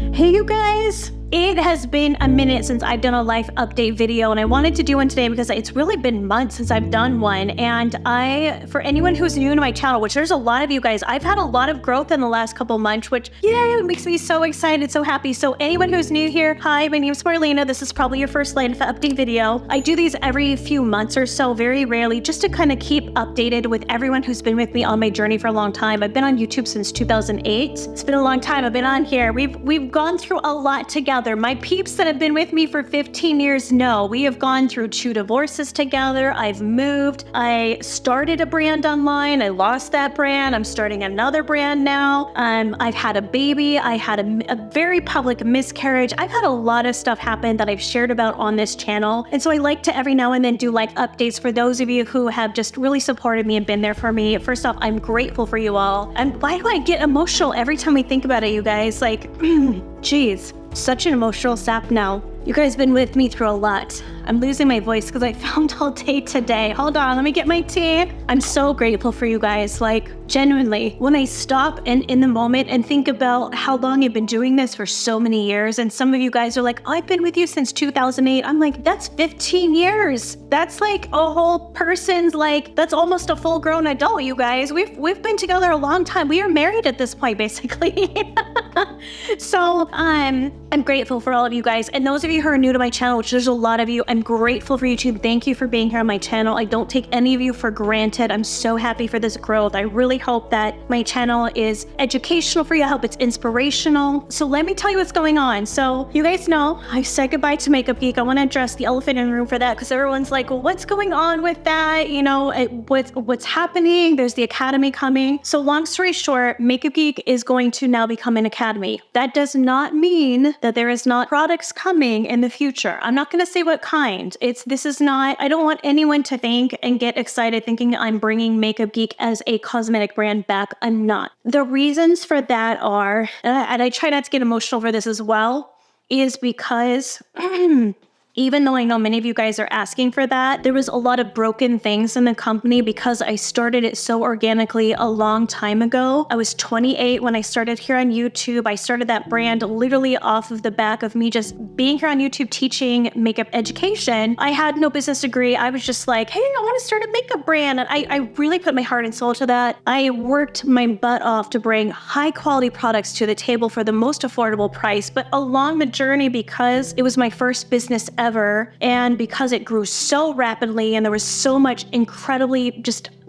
Hey you guys! It has been a minute since I've done a life update video, and I wanted to do one today because it's really been months since I've done one. And for anyone who's new to my channel, which there's a lot of you guys, I've had a lot of growth in the last couple months, which it makes me so excited, so happy. So anyone who's new here, hi, my name's Marlena. This is probably your first life update video. I do these every few months or so, very rarely, just to kind of keep updated with everyone who's been with me on my journey for a long time. I've been on YouTube since 2008. It's been a long time. I've been on here. We've gone through a lot together. My peeps that have been with me for 15 years know we have gone through 2 divorces together. I've moved. I started a brand online. I lost that brand. I'm starting another brand now. I've had a baby. I had a very public miscarriage. I've had a lot of stuff happen that I've shared about on this channel. And so I like to every now and then do like updates for those of you who have just really supported me and been there for me. First off, I'm grateful for you all. And why do I get emotional every time we think about it, you guys? Like, geez. Such an emotional sap now. You guys have been with me through a lot. I'm losing my voice because I found all day today. Hold on, let me get my tea. I'm so grateful for you guys. Like, genuinely, when I stop and in the moment and think about how long you've been doing this for so many years, and some of you guys are like, oh, I've been with you since 2008. I'm like, that's 15 years. That's like a whole person's that's almost a full grown adult, you guys. We've been together a long time. We are married at this point, basically. So I'm grateful for all of you guys. And those of you who are new to my channel, which there's a lot of you, I'm grateful for YouTube. Thank you for being here on my channel. I don't take any of you for granted. I'm so happy for this growth. I really hope that my channel is educational for you. I hope it's inspirational. So let me tell you what's going on. So you guys know I said goodbye to Makeup Geek. I want to address the elephant in the room for that because everyone's like, well, what's going on with that? You know, what's happening? There's the academy coming. So long story short, Makeup Geek is going to now become an academy. That does not mean that there is not products coming in the future. I'm not going to say what kind. I don't want anyone to think and get excited thinking I'm bringing Makeup Geek as a cosmetic brand back. I'm not. The reasons for that are, and I try not to get emotional for this as well, is because even though I know many of you guys are asking for that, there was a lot of broken things in the company because I started it so organically a long time ago. I was 28 when I started here on YouTube. I started that brand literally off of the back of me just being here on YouTube teaching makeup education. I had no business degree. I was just like, hey, I want to start a makeup brand. And I really put my heart and soul to that. I worked my butt off to bring high quality products to the table for the most affordable price. But along the journey, because it was my first business ever, and because it grew so rapidly and there was so much incredibly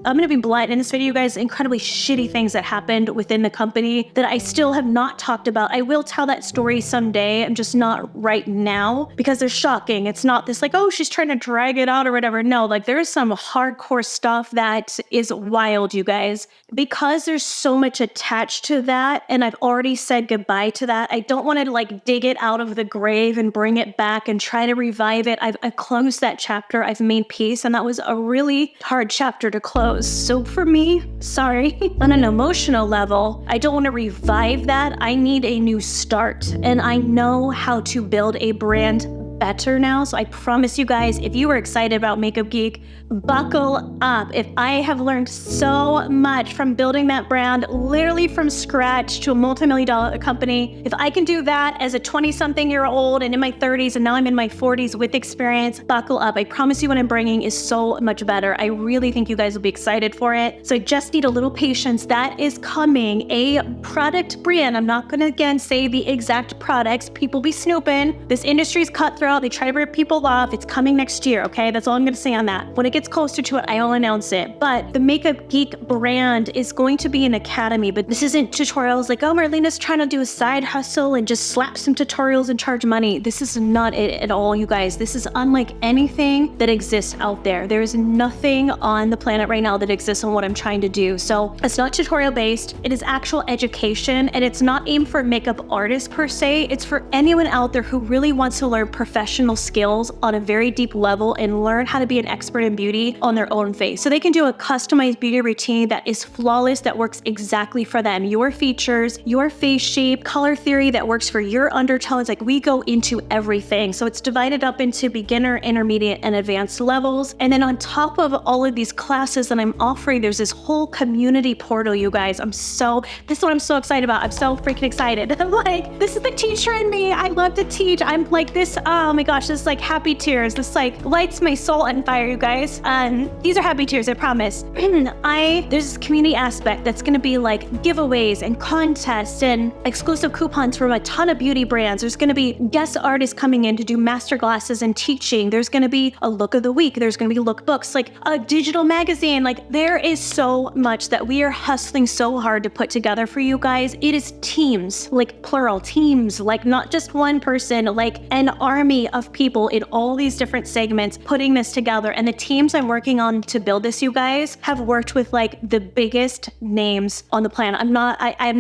I'm going to be blunt in this video, you guys, incredibly shitty things that happened within the company that I still have not talked about. I will tell that story someday. I'm just not right now because they're shocking. It's not this like, oh, she's trying to drag it out or whatever. No, like there is some hardcore stuff that is wild, you guys. Because there's so much attached to that and I've already said goodbye to that, I don't want to like dig it out of the grave and bring it back and try to revive it. I've closed that chapter. I've made peace, and that was a really hard chapter to close. So for me, sorry, on an emotional level, I don't want to revive that. I need a new start, and I know how to build a brand better now. So I promise you guys, if you are excited about Makeup Geek, buckle up. If I have learned so much from building that brand literally from scratch to a multi-million-dollar company, if I can do that as a 20-something-year-old and in my 30s, and now I'm in my 40s with experience, buckle up. I promise you what I'm bringing is so much better. I really think you guys will be excited for it. So I just need a little patience. That is coming. A product brand. I'm not going to again say the exact products. People be snooping. This industry's cutthroat. They try to rip people off. It's coming next year, okay? That's all I'm going to say on that. When it gets closer to it, I'll announce it. But the Makeup Geek brand is going to be an academy, but this isn't tutorials like, oh, Marlena's trying to do a side hustle and just slap some tutorials and charge money. This is not it at all, you guys. This is unlike anything that exists out there. There is nothing on the planet right now that exists on what I'm trying to do. So it's not tutorial based. It is actual education, and it's not aimed for makeup artists per se. It's for anyone out there who really wants to learn professional professional skills on a very deep level and learn how to be an expert in beauty on their own face. So they can do a customized beauty routine that is flawless, that works exactly for them. Your features, your face shape, color theory that works for your undertones. Like, we go into everything. So it's divided up into beginner, intermediate, and advanced levels. And then on top of all of these classes that I'm offering, there's this whole community portal, you guys. This is what I'm so excited about. I'm so freaking excited. I'm like, this is the teacher in me. I love to teach. I'm like this, oh my gosh, this is like happy tears. This like lights my soul on fire, you guys. These are happy tears, I promise. There's this community aspect that's gonna be like giveaways and contests and exclusive coupons from a ton of beauty brands. There's gonna be guest artists coming in to do master classes and teaching. There's gonna be a look of the week. There's gonna be lookbooks, like a digital magazine. Like, there is so much that we are hustling so hard to put together for you guys. It is teams, like plural teams, like not just one person, like an army of people in all these different segments putting this together. And the teams I'm working on to build this, you guys, have worked with like the biggest names on the planet. I'm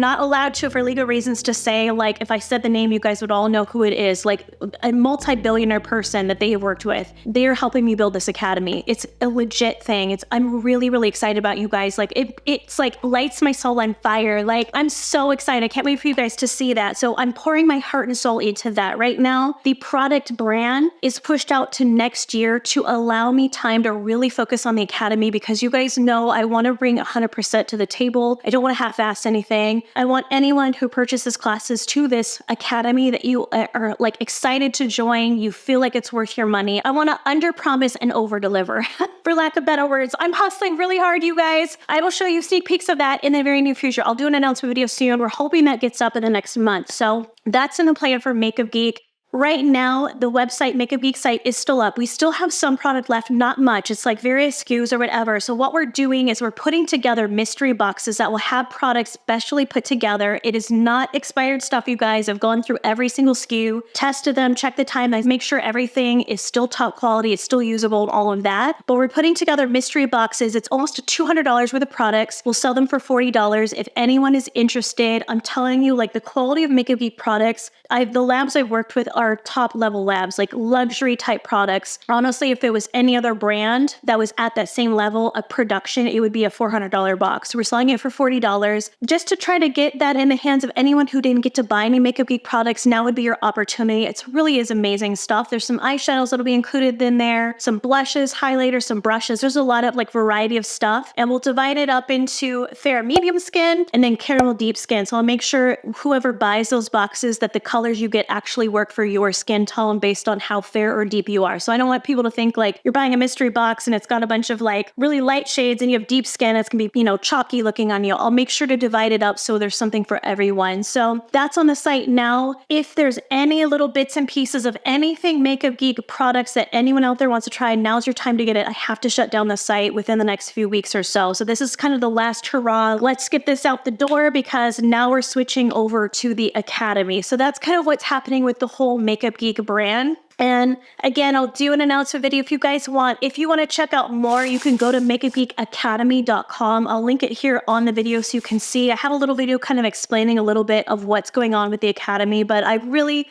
not allowed to, for legal reasons, to say, like, if I said the name, you guys would all know who it is. Like, a multi-billionaire person that they have worked with. They are helping me build this academy. It's a legit thing. I'm really, really excited about you guys. Like, it's like lights my soul on fire. Like, I'm so excited. I can't wait for you guys to see that. So I'm pouring my heart and soul into that right now. The product brand is pushed out to next year to allow me time to really focus on the academy, because you guys know I want to bring 100% to the table. I don't want to half-ass anything. I want anyone who purchases classes to this academy that you are like excited to join, you feel like it's worth your money. I want to under-promise and over-deliver, for lack of better words. I'm hustling really hard, you guys. I will show you sneak peeks of that in the very near future. I'll do an announcement video soon. We're hoping that gets up in the next month. So that's in the plan for Makeup Geek. Right now, the website, Makeup Geek site, is still up. We still have some product left, not much. It's like various SKUs or whatever. So what we're doing is we're putting together mystery boxes that will have products specially put together. It is not expired stuff, you guys. I've gone through every single SKU, tested them, checked the time, I make sure everything is still top quality, it's still usable, and all of that. But we're putting together mystery boxes. It's almost $200 worth of products. We'll sell them for $40. If anyone is interested, I'm telling you, like, the quality of Makeup Geek products, the labs I've worked with are top level labs, like luxury type products. Honestly, if it was any other brand that was at that same level of production, it would be a $400 box. We're selling it for $40 just to try to get that in the hands of anyone who didn't get to buy any Makeup Geek products. Now would be your opportunity. It really is amazing stuff. There's some eyeshadows that'll be included in there, some blushes, highlighters, some brushes. There's a lot of like variety of stuff, and we'll divide it up into fair medium skin and then caramel deep skin. So I'll make sure whoever buys those boxes that the colors you get actually work for your skin tone based on how fair or deep you are. So I don't want people to think like you're buying a mystery box and it's got a bunch of like really light shades and you have deep skin, it's gonna be, chalky looking on you. I'll make sure to divide it up so there's something for everyone. So that's on the site now. If there's any little bits and pieces of anything Makeup Geek products that anyone out there wants to try, now's your time to get it. I have to shut down the site within the next few weeks or so. So this is kind of the last hurrah. Let's get this out the door, because now we're switching over to the academy. So that's kind of what's happening with the whole Makeup Geek brand. And again, I'll do an announcement video if you guys want. If you want to check out more, you can go to makeupgeekacademy.com. I'll link it here on the video so you can see. I have a little video kind of explaining a little bit of what's going on with the academy, but I'm really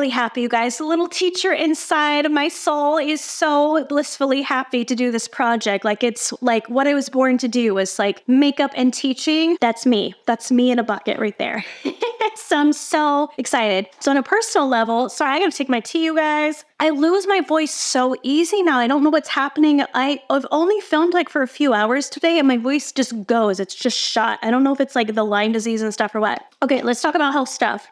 happy, you guys. The little teacher inside my soul is so blissfully happy to do this project. Like, it's like what I was born to do, is like makeup and teaching. That's me. That's me in a bucket right there. So I'm so excited. So on a personal level, sorry, I gotta take my tea, you guys. I lose my voice so easy now. I don't know what's happening. I've only filmed like for a few hours today and my voice just goes. It's just shot. I don't know if it's like the Lyme disease and stuff or what. Okay, let's talk about health stuff.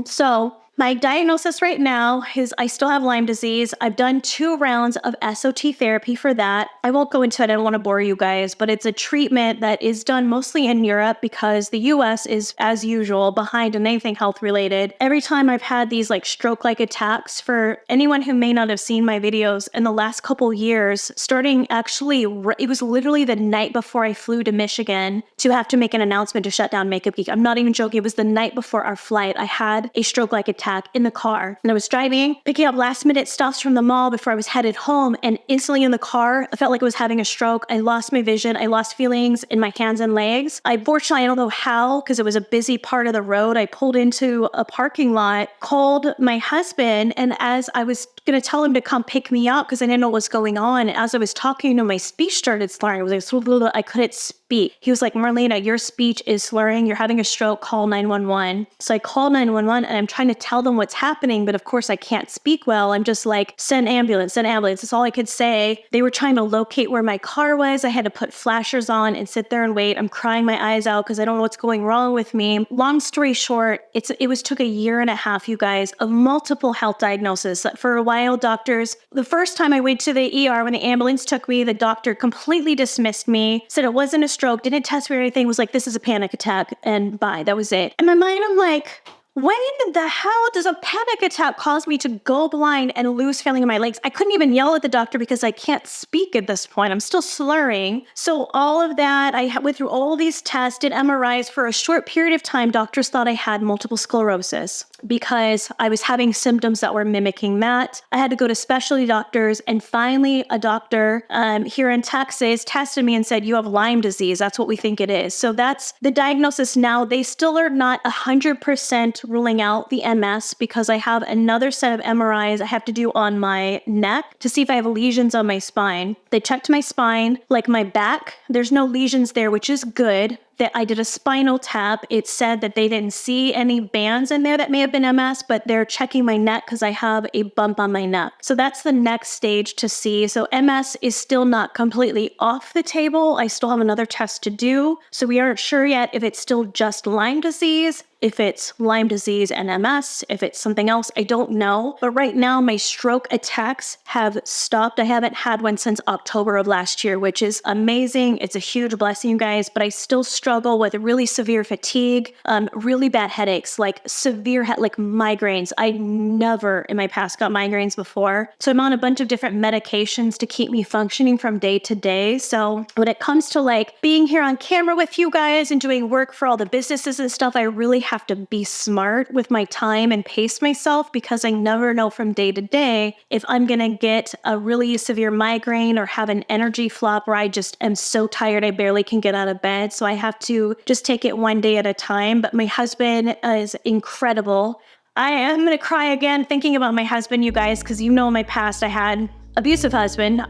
So my diagnosis right now is I still have Lyme disease. I've done 2 rounds of SOT therapy for that. I won't go into it. I don't want to bore you guys, but it's a treatment that is done mostly in Europe because the US is, as usual, behind in anything health related. Every time I've had these like stroke-like attacks, for anyone who may not have seen my videos in the last couple years, starting actually, it was literally the night before I flew to Michigan to have to make an announcement to shut down Makeup Geek. I'm not even joking. It was the night before our flight. I had a stroke-like attack. attack in the car. And I was driving, picking up last minute stuffs from the mall before I was headed home. And instantly in the car, I felt like I was having a stroke. I lost my vision. I lost feelings in my hands and legs. Fortunately, I don't know how, because it was a busy part of the road. I pulled into a parking lot, called my husband. And as I was going to tell him to come pick me up, because I didn't know what was going on, as I was talking to him, my speech started slurring. I was like, I couldn't speak. He was like, Marlena, your speech is slurring. You're having a stroke. Call 911. So I called 911 and I'm trying to tell them what's happening. But of course I can't speak well. I'm just like, send ambulance, send ambulance. That's all I could say. They were trying to locate where my car was. I had to put flashers on and sit there and wait. I'm crying my eyes out because I don't know what's going wrong with me. Long story short, took 1.5 years, you guys, of multiple health diagnoses. For a while, doctors, the first time I went to the ER when the ambulance took me, the doctor completely dismissed me, said it wasn't a stroke, didn't test me or anything, was like, this is a panic attack, and bye, that was it. In my mind, I'm like, when the hell does a panic attack cause me to go blind and lose feeling in my legs? I couldn't even yell at the doctor because I can't speak at this point. I'm still slurring. So all of that, I went through all these tests, did MRIs. For a short period of time, doctors thought I had multiple sclerosis because I was having symptoms that were mimicking that. I had to go to specialty doctors, and finally a doctor here in Texas tested me and said, you have Lyme disease. That's what we think it is. So that's the diagnosis now. They still are not 100% ruling out the MS because I have another set of MRIs I have to do on my neck to see if I have lesions on my spine. They checked my spine, like my back. There's no lesions there, which is good. That I did a spinal tap. It said that they didn't see any bands in there that may have been MS, but they're checking my neck because I have a bump on my neck. So that's the next stage to see. So MS is still not completely off the table. I still have another test to do. So we aren't sure yet if it's still just Lyme disease, if it's Lyme disease and MS, if it's something else, I don't know. But right now, my stroke attacks have stopped. I haven't had one since October of last year, which is amazing. It's a huge blessing, you guys, but I still struggle with really severe fatigue, really bad headaches, like severe, like migraines. I never in my past got migraines before. So I'm on a bunch of different medications to keep me functioning from day to day. So when it comes to like being here on camera with you guys and doing work for all the businesses and stuff, I really have to be smart with my time and pace myself because I never know from day to day if I'm going to get a really severe migraine or have an energy flop where I just am so tired I barely can get out of bed. So I have to just take it one day at a time. But my husband is incredible. I am going to cry again thinking about my husband, you guys, because you know in my past I had abusive husband.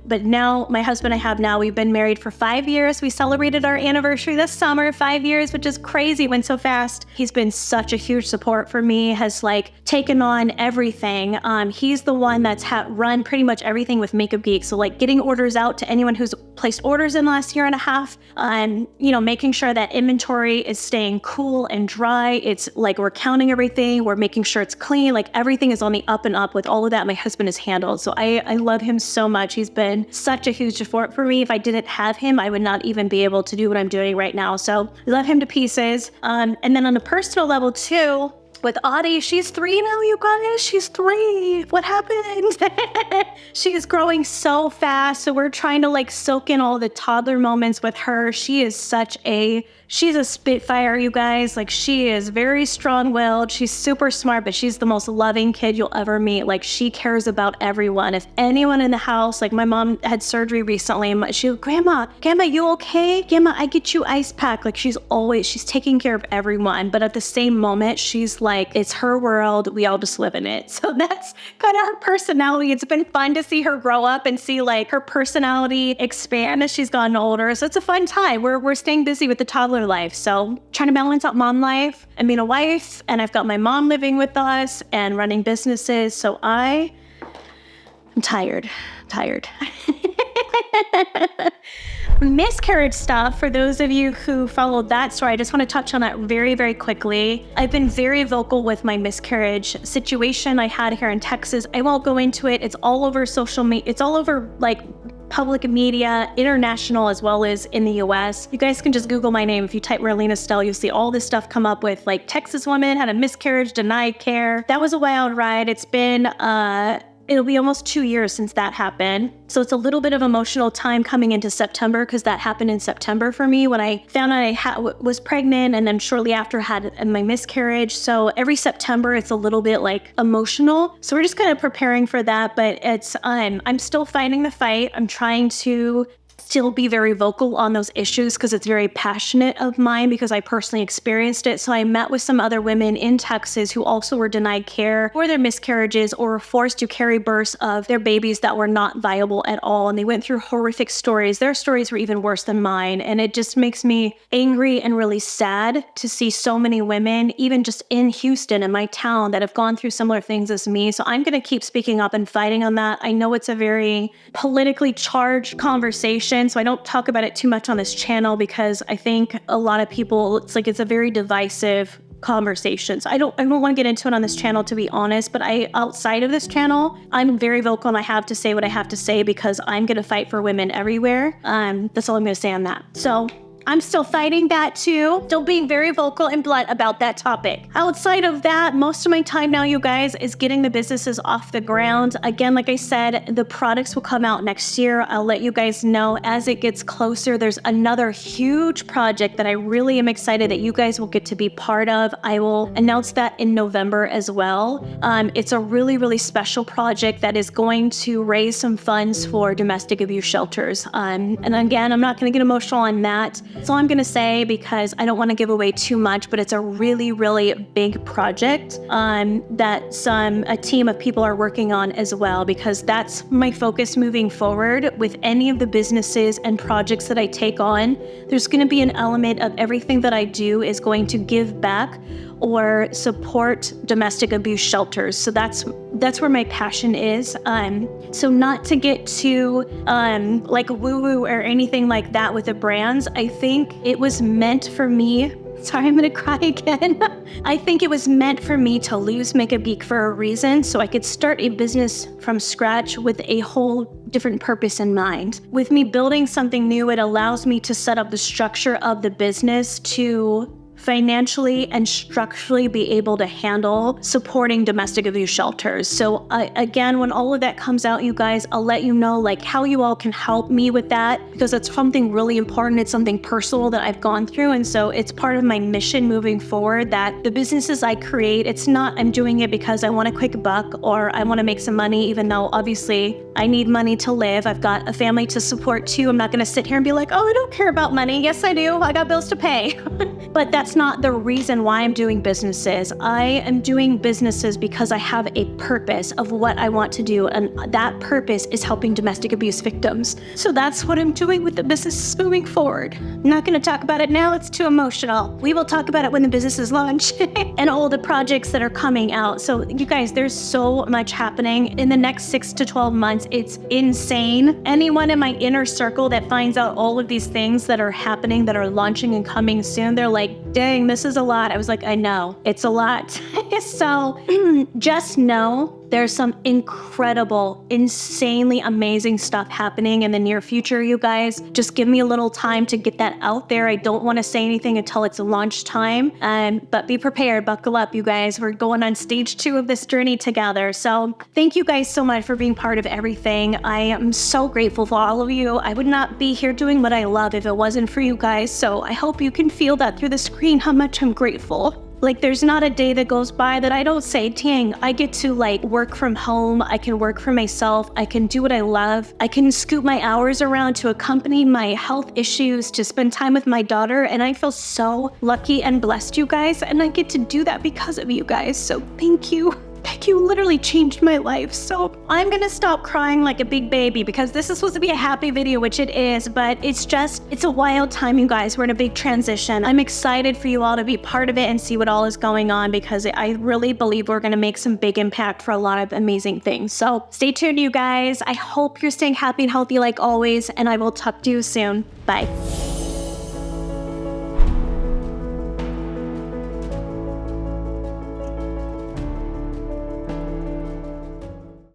But now my husband I have now, we've been married for 5 years. We celebrated our anniversary this summer, 5 years, which is crazy, went so fast. He's been such a huge support for me, has like taken on everything. He's the one that's run pretty much everything with Makeup Geek. So like getting orders out to anyone who's placed orders in the last 1.5 years, making sure that inventory is staying cool and dry. It's like we're counting everything. We're making sure it's clean. Like everything is on the up and up with all of that my husband has handled. So I love him so much. He's been such a huge support for me. If I didn't have him, I would not even be able to do what I'm doing right now. So I love him to pieces. And then on a personal level too, with Audie, she's 3 now, you guys. She's 3. What happened? She is growing so fast. So we're trying to like soak in all the toddler moments with her. She's a spitfire, you guys. Like she is very strong-willed. She's super smart, but she's the most loving kid you'll ever meet. Like she cares about everyone. If anyone in the house, like my mom had surgery recently, and she goes, Grandma, you okay? Grandma, I get you ice pack. Like she's taking care of everyone. But at the same moment, she's like, it's her world. We all just live in it. So that's kind of her personality. It's been fun to see her grow up and see like her personality expand as she's gotten older. So it's a fun time. We're staying busy with the toddler life. So trying to balance out mom life and being a wife, and I've got my mom living with us and running businesses. So I'm tired. Miscarriage stuff, for those of you who followed that story, I just want to touch on that very, very quickly. I've been very vocal with my miscarriage situation I had here in Texas. I won't go into it. It's all over social media. It's all over like public media, international as well as in the US. You guys can just Google my name. If you type Marlena Stell, you'll see all this stuff come up with like Texas woman had a miscarriage, denied care. That was a wild ride. It's it'll be almost 2 years since that happened. So it's a little bit of emotional time coming into September because that happened in September for me when I found out I was pregnant, and then shortly after had my miscarriage. So every September it's a little bit like emotional. So we're just kind of preparing for that, but it's I'm still fighting the fight. I'm trying to still be very vocal on those issues because it's very passionate of mine because I personally experienced it. So I met with some other women in Texas who also were denied care for their miscarriages or were forced to carry births of their babies that were not viable at all. And they went through horrific stories. Their stories were even worse than mine. And it just makes me angry and really sad to see so many women, even just in Houston, in my town, that have gone through similar things as me. So I'm going to keep speaking up and fighting on that. I know it's a very politically charged conversation, so I don't talk about it too much on this channel because I think a lot of people, it's a very divisive conversation. So I don't want to get into it on this channel, to be honest, but outside of this channel, I'm very vocal and I have to say what I have to say because I'm going to fight for women everywhere. That's all I'm going to say on that. So I'm still fighting that too. Still being very vocal and blunt about that topic. Outside of that, most of my time now, you guys, is getting the businesses off the ground. Again, like I said, the products will come out next year. I'll let you guys know as it gets closer. There's another huge project that I really am excited that you guys will get to be part of. I will announce that in November as well. It's a really, really special project that is going to raise some funds for domestic abuse shelters. And again, I'm not going to get emotional on that. That's all I'm going to say because I don't want to give away too much, but it's a really, really big project that a team of people are working on as well, because that's my focus moving forward with any of the businesses and projects that I take on. There's going to be an element of everything that I do is going to give back or support domestic abuse shelters. So that's where my passion is. So not to get too like woo-woo or anything like that with the brands, I think it was meant for me. Sorry, I'm gonna cry again. I think it was meant for me to lose Makeup Geek for a reason, so I could start a business from scratch with a whole different purpose in mind. With me building something new, it allows me to set up the structure of the business to financially and structurally be able to handle supporting domestic abuse shelters. So again, when all of that comes out, you guys, I'll let you know like how you all can help me with that, because it's something really important. It's something personal that I've gone through. And so it's part of my mission moving forward that the businesses I create, it's not I'm doing it because I want a quick buck or I want to make some money, even though obviously I need money to live. I've got a family to support too. I'm not going to sit here and be like, oh, I don't care about money. Yes, I do. I got bills to pay. But that's not the reason why I'm doing businesses. I am doing businesses because I have a purpose of what I want to do, and that purpose is helping domestic abuse victims. So that's what I'm doing with the business moving forward. I'm not going to talk about it now, it's too emotional. We will talk about it when the businesses launch and all the projects that are coming out. So you guys, there's so much happening in the next 6 to 12 months. It's insane. Anyone in my inner circle that finds out all of these things that are happening, that are launching and coming soon, they're like, dang, this is a lot. I was like, I know, it's a lot. So just know there's some incredible, insanely amazing stuff happening in the near future, you guys. Just give me a little time to get that out there. I don't want to say anything until it's launch time, but be prepared, buckle up, you guys. We're going on stage 2 of this journey together. So thank you guys so much for being part of everything. I am so grateful for all of you. I would not be here doing what I love if it wasn't for you guys. So I hope you can feel that through the screen, how much I'm grateful. Like, there's not a day that goes by that I don't say, dang, I get to like work from home. I can work for myself. I can do what I love. I can scoop my hours around to accompany my health issues, to spend time with my daughter. And I feel so lucky and blessed, you guys. And I get to do that because of you guys. So thank you. Thank you, literally changed my life. So I'm gonna stop crying like a big baby because this is supposed to be a happy video, which it is, but it's a wild time, you guys. We're in a big transition. I'm excited for you all to be part of it and see what all is going on, because I really believe we're gonna make some big impact for a lot of amazing things. So stay tuned, you guys. I hope you're staying happy and healthy like always, and I will talk to you soon. Bye.